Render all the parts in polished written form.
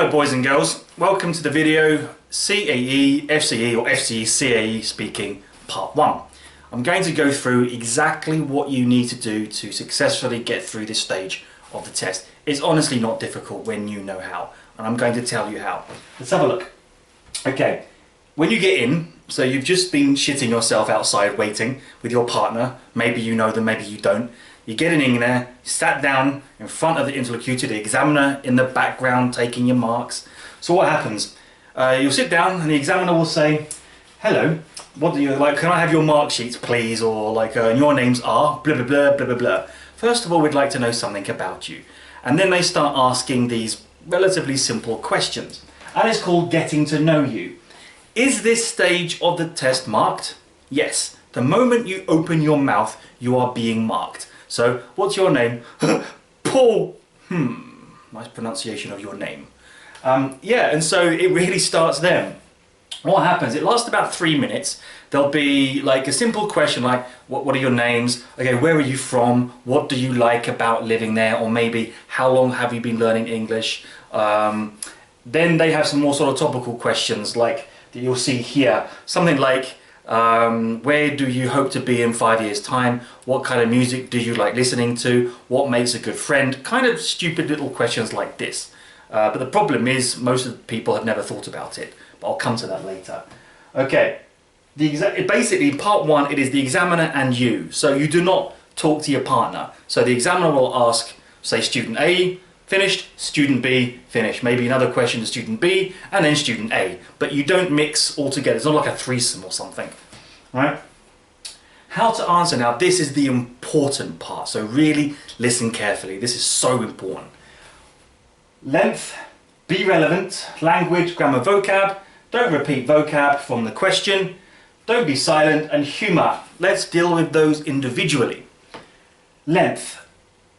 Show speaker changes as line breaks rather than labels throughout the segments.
Hello boys and girls, welcome to the video CAE, FCE or FCE CAE Speaking Part 1. I'm going to go through exactly what you need to do to successfully get through this stage of the test. It's honestly not difficult when you know how, and I'm going to tell you how. Let's have a look. Okay, when you get in, so you've just been shitting yourself outside waiting with your partner, maybe you know them, maybe you don't. You're getting in there, you sat down in front of the interlocutor, the examiner in the background taking your marks. So what happens? You'll sit down and the examiner will say, hello, what do you like? Can I have your mark sheets please? Or like your names are blah blah blah blah blah blah. First of all, we'd like to know something about you. And then they start asking these relatively simple questions. And it's called getting to know you. Is this stage of the test marked? Yes. The moment you open your mouth, you are being marked. So, what's your name? Paul. Nice pronunciation of your name. Yeah, and so it really starts then. What happens? It lasts about 3 minutes. There'll be like a simple question like, what are your names? Okay, where are you from? What do you like about living there? Or maybe, how long have you been learning English? Then they have some more sort of topical questions like that you'll see here. Something like, where do you hope to be in 5 years' time? What kind of music do you like listening to? What makes a good friend? Kind of stupid little questions like this. But the problem is most of the people have never thought about it. But I'll come to that later. Okay, basically in part 1 it is the examiner and you. So you do not talk to your partner. So the examiner will ask, say, student A, finished, student B, finished. Maybe another question to student B, and then student A. But you don't mix all together. It's not like a threesome or something, right? How to answer now, this is the important part. So really listen carefully. This is so important. Length, be relevant, language, grammar, vocab. Don't repeat vocab from the question. Don't be silent, and humor. Let's deal with those individually. Length.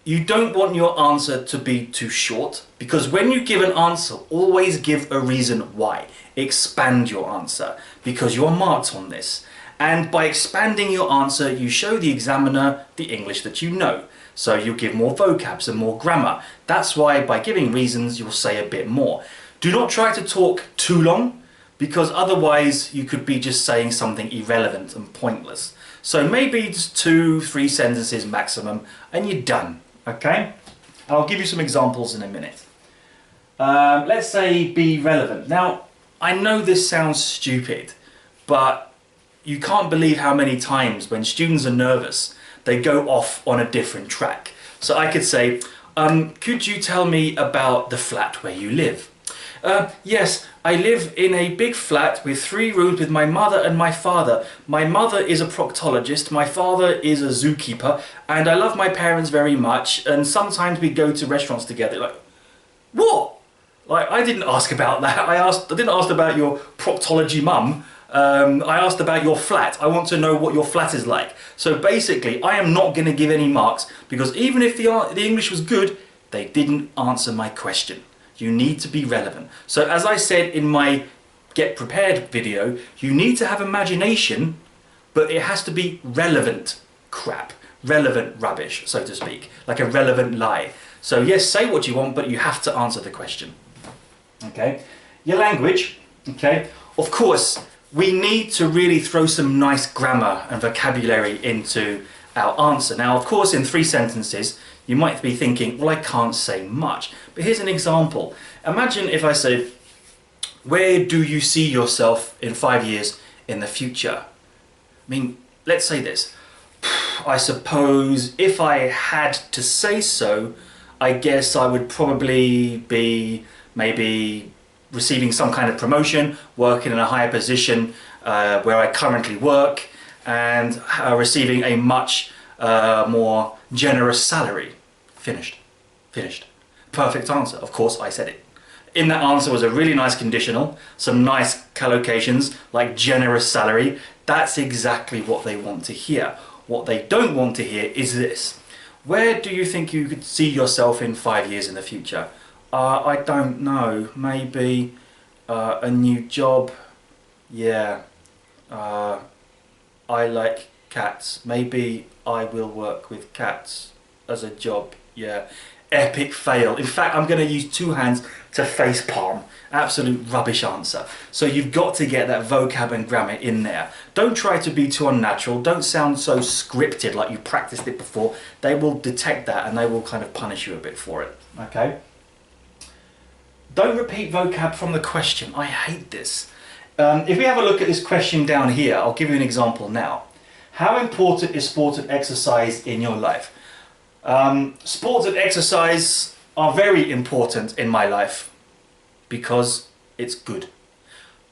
You don't want your answer to be too short, because when you give an answer, always give a reason why. Expand your answer, because you're marked on this. And by expanding your answer, you show the examiner the English that you know. So you give more vocabs and more grammar. That's why by giving reasons, you'll say a bit more. Do not try to talk too long, because otherwise you could be just saying something irrelevant and pointless. So maybe just 2-3 sentences maximum, and you're done. Okay, I'll give you some examples in a minute. Let's say be relevant. Now, I know this sounds stupid, but you can't believe how many times when students are nervous, they go off on a different track. So I could say, could you tell me about the flat where you live? Yes, I live in a big flat with 3 rooms with my mother and my father. My mother is a proctologist, my father is a zookeeper, and I love my parents very much, and sometimes we go to restaurants together. Like, what? Like, I didn't ask about that. I didn't ask about your proctology mum. I asked about your flat. I want to know what your flat is like. So basically, I am not going to give any marks, because even if the English was good, they didn't answer my question. You need to be relevant. So as I said in my Get Prepared video, you need to have imagination, but it has to be relevant crap, relevant rubbish, so to speak, like a relevant lie. So yes, say what you want, but you have to answer the question. Okay, your language, okay, of course, we need to really throw some nice grammar and vocabulary into our answer. Now, of course, in 3 sentences, you might be thinking, well, I can't say much. But here's an example. Imagine if I said, where do you see yourself in 5 years in the future? I mean, let's say this. I suppose if I had to say so, I guess I would probably be maybe receiving some kind of promotion, working in a higher position where I currently work, and receiving a much more generous salary. Finished. Finished. Perfect answer. Of course, I said it. In that answer was a really nice conditional, some nice collocations like generous salary. That's exactly what they want to hear. What they don't want to hear is this. Where do you think you could see yourself in 5 years in the future? I don't know. Maybe a new job. Yeah. I like cats. Maybe I will work with cats as a job. Yeah. epic fail. In fact, I'm going to use two hands to face palm. Absolute rubbish answer. So you've got to get that vocab and grammar in there. Don't try to be too unnatural. Don't sound so scripted like you practiced it before. They will detect that and they will kind of punish you a bit for it. Okay? Don't repeat vocab from the question. I hate this. If we have a look at this question down here, I'll give you an example now. How important is sport and exercise in your life? Sport and exercise are very important in my life because it's good.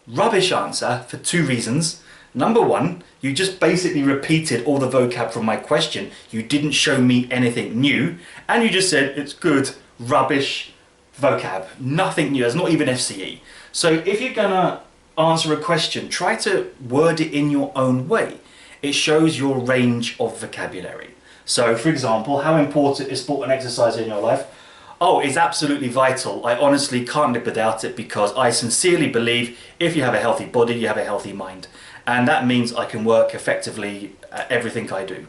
Rubbish answer for two reasons. Number one, you just basically repeated all the vocab from my question. You didn't show me anything new, and you just said it's good. Rubbish vocab. Nothing new. It's not even FCE. So if you're gonna answer a question, try to word it in your own way. It shows your range of vocabulary. So for example, how important is sport and exercise in your life? Oh, it's absolutely vital. I honestly can't live without it because I sincerely believe if you have a healthy body, you have a healthy mind. And that means I can work effectively at everything I do.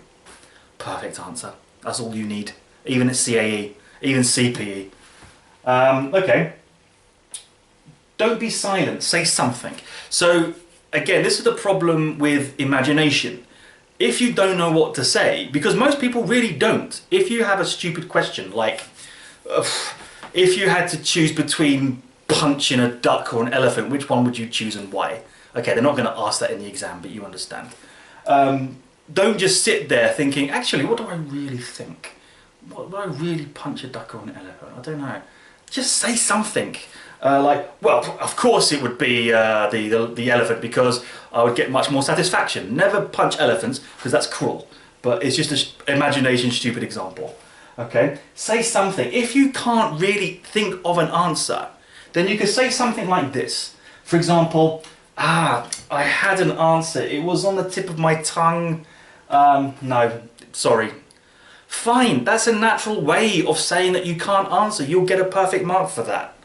Perfect answer. That's all you need. Even at CAE, even CPE. Okay. Don't be silent, say something. So again, this is the problem with imagination. If you don't know what to say, because most people really don't. If you have a stupid question like, if you had to choose between punching a duck or an elephant, which one would you choose and why? Okay, they're not going to ask that in the exam, but you understand. Don't just sit there thinking, actually, what do I really think? Would I really punch a duck or an elephant? I don't know. Just say something. Like, well, of course it would be the elephant because I would get much more satisfaction. Never punch elephants because that's cruel. But it's just an imagination stupid example. Okay? Say something. If you can't really think of an answer, then you could say something like this. For example, I had an answer. It was on the tip of my tongue. No, sorry. Fine, that's a natural way of saying that you can't answer. You'll get a perfect mark for that.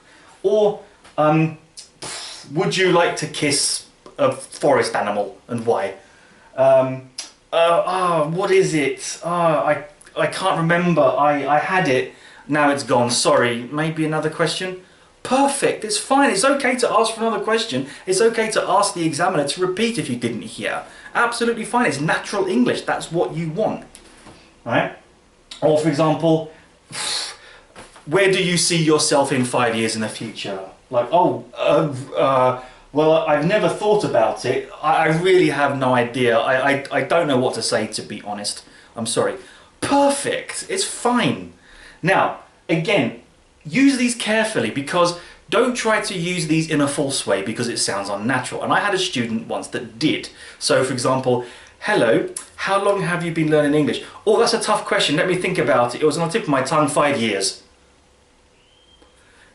Or, would you like to kiss a forest animal and why? What is it? I can't remember. I had it. Now it's gone. Sorry. Maybe another question? Perfect. It's fine. It's okay to ask for another question. It's okay to ask the examiner to repeat if you didn't hear. Absolutely fine. It's natural English. That's what you want. Right? Or for example, where do you see yourself in 5 years in the future? Like, well, I've never thought about it. I really have no idea. I don't know what to say, to be honest. I'm sorry. Perfect. It's fine. Now, again, use these carefully because don't try to use these in a false way because it sounds unnatural. And I had a student once that did. So, for example, hello, how long have you been learning English? Oh, that's a tough question. Let me think about it. It was on the tip of my tongue, 5 years.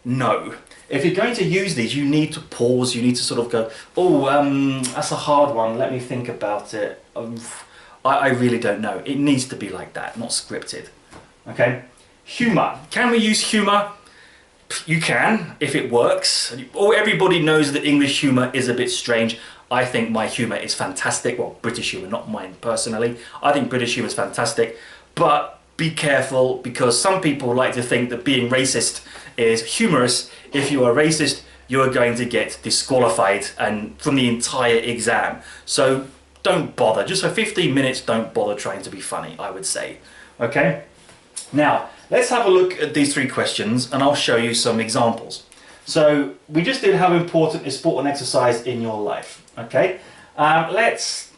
No. If you're going to use these, you need to pause. You need to sort of go, that's a hard one. Let me think about it. I really don't know. It needs to be like that, not scripted. Okay? Humour. Can we use humour? You can, if it works. Everybody knows that English humour is a bit strange. I think my humour is fantastic. Well, British humour, not mine personally. I think British humour is fantastic. But be careful because some people like to think that being racist is humorous. If you are racist, you are going to get disqualified and from the entire exam. So don't bother. Just for 15 minutes, don't bother trying to be funny, I would say. Okay? Now, let's have a look at these three questions and I'll show you some examples. So we just did how important is sport and exercise in your life. Okay? Let's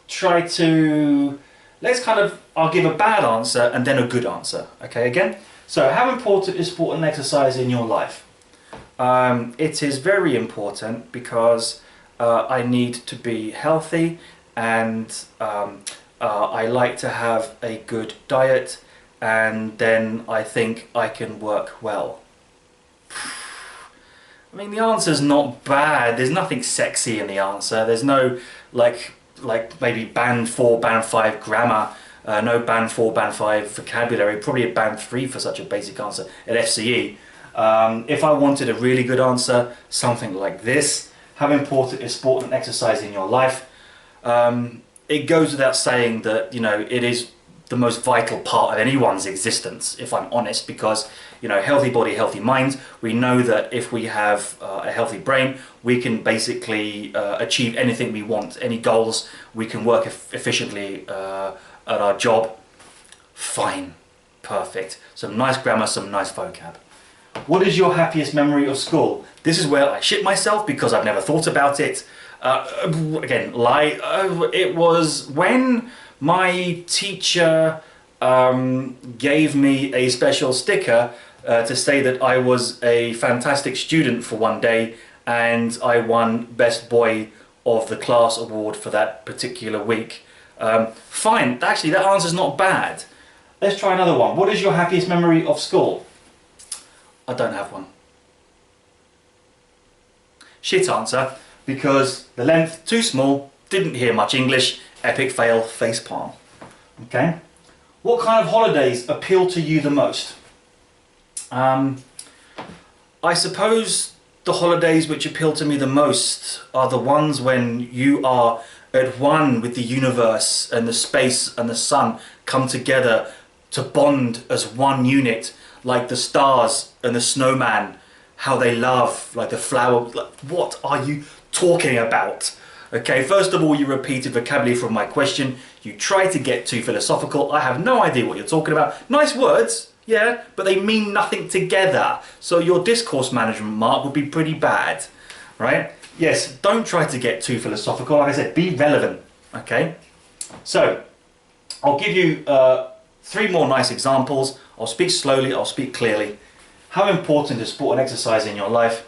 I'll give a bad answer and then a good answer. Okay, again? So how important is sport and exercise in your life? It is very important because I need to be healthy and I like to have a good diet and then I think I can work well. I mean, the answer's not bad. There's nothing sexy in the answer. There's no like maybe band 4, band 5 grammar, no band 4, band 5 vocabulary, probably a band 3 for such a basic answer at FCE. If I wanted a really good answer, something like this. How important is sport and exercise in your life? It goes without saying that, you know, it is the most vital part of anyone's existence, if I'm honest, because, you know, healthy body, healthy mind. We know that if we have a healthy brain, we can basically achieve anything we want, any goals. We can work efficiently at our job. Fine, perfect. Some nice grammar, some nice vocab. What is your happiest memory of school? This is where I shit myself because I've never thought about it. Again, lie. It was when my teacher gave me a special sticker to say that I was a fantastic student for one day, and I won Best Boy of the Class award for that particular week. Fine, actually that answer's not bad. Let's try another one. What is your happiest memory of school? I don't have one. Shit answer, because the length too small, didn't hear much English, epic fail, facepalm. Okay. What kind of holidays appeal to you the most? I suppose the holidays which appeal to me the most are the ones when you are at one with the universe, and the space and the sun come together to bond as one unit, like the stars and the snowman, how they love, like the flower. Like, what are you talking about? Okay, first of all, you repeated vocabulary from my question. You tried to get too philosophical. I have no idea what you're talking about. Nice words, yeah, but they mean nothing together. So your discourse management mark would be pretty bad, right? Yes, don't try to get too philosophical. Like I said, be relevant, okay? So, I'll give you 3 more nice examples. I'll speak slowly, I'll speak clearly. How important is sport and exercise in your life?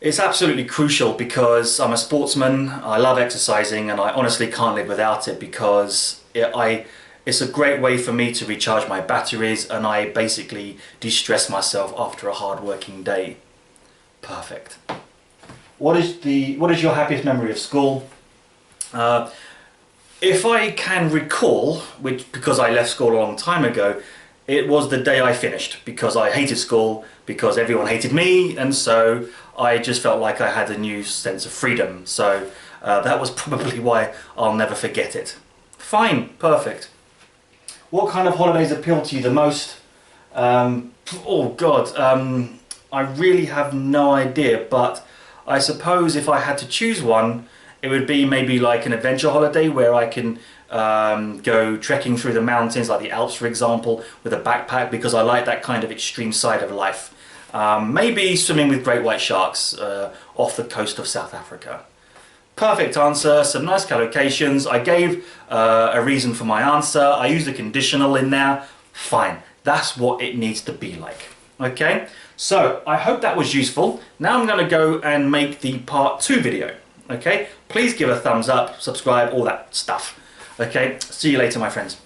It's absolutely crucial, because I'm a sportsman, I love exercising, and I honestly can't live without it, because it's a great way for me to recharge my batteries, and I basically de-stress myself after a hard-working day. Perfect. What is your happiest memory of school? If I can recall, because I left school a long time ago, it was the day I finished, because I hated school, because everyone hated me, and so I just felt like I had a new sense of freedom. So that was probably why I'll never forget it. Fine, perfect. What kind of holidays appeal to you the most? Oh God, I really have no idea, but I suppose if I had to choose one, it would be maybe like an adventure holiday where I can go trekking through the mountains, like the Alps for example, with a backpack, because I like that kind of extreme side of life. Maybe swimming with great white sharks off the coast of South Africa. Perfect answer, some nice collocations. I gave a reason for my answer. I used a conditional in there. Fine, that's what it needs to be like. Okay, so I hope that was useful. Now I'm going to go and make the part 2 video. Okay, please give a thumbs up, subscribe, all that stuff. Okay, see you later, my friends.